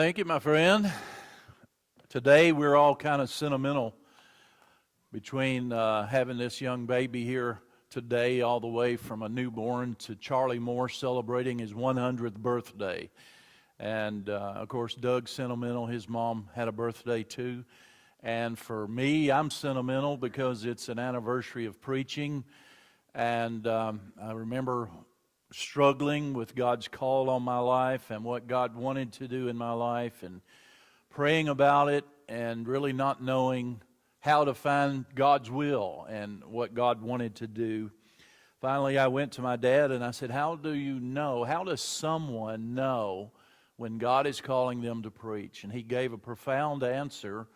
Thank you, my friend. Today we're all kind of sentimental between having this young baby here today, all the way from a newborn to Charlie Moore celebrating his 100th birthday. And of course, Doug's sentimental. His mom had a birthday too. And for me, I'm sentimental because it's an anniversary of preaching. And I remember struggling with God's call on my life and what God wanted to do in my life, and praying about it and really not knowing how to find God's will and what God wanted to do. Finally, I went to my dad and I said, how does someone know when God is calling them to preach? And he gave a profound answer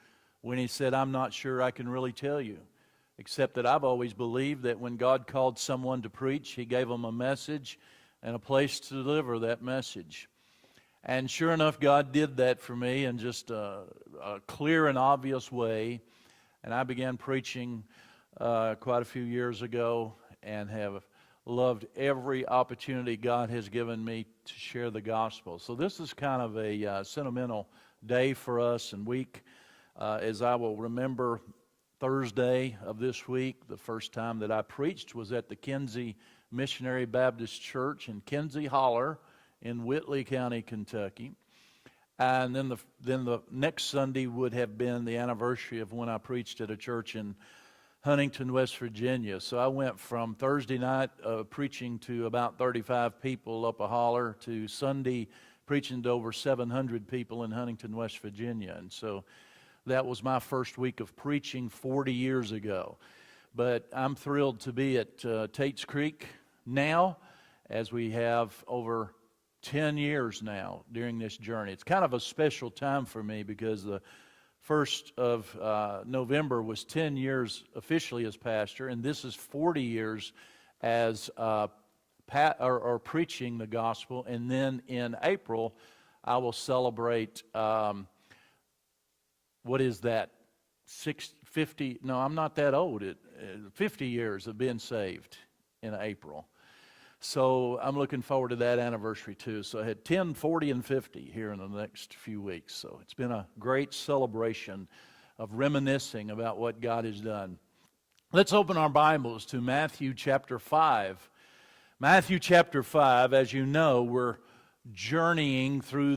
when he said, I'm not sure I can really tell you, except that I've always believed that when God called someone to preach, he gave them a message and a place to deliver that message. And sure enough, God did that for me in just a clear and obvious way. And I began preaching quite a few years ago and have loved every opportunity God has given me to share the gospel. So this is kind of a sentimental day for us and week, as I will remember Thursday of this week. The first time that I preached was at the Kinsey Missionary Baptist Church in Kinsey Holler in Whitley County, Kentucky. And then the next Sunday would have been the anniversary of when I preached at a church in Huntington, West Virginia. So I went from Thursday night preaching to about 35 people up a holler to Sunday preaching to over 700 people in Huntington, West Virginia. And so that was my first week of preaching 40 years ago. But I'm thrilled to be at Tate's Creek now, as we have over 10 years now during this journey. It's kind of a special time for me because the 1st of November was 10 years officially as pastor, and this is 40 years as preaching the gospel. And then in April, I will celebrate, what is that, 50, no, I'm not that old, 50 years of being saved in April. So I'm looking forward to that anniversary too. So I had 10, 40, and 50 here in the next few weeks. So it's been a great celebration of reminiscing about what God has done. Let's open our Bibles to Matthew chapter 5. Matthew chapter 5, as you know, we're journeying through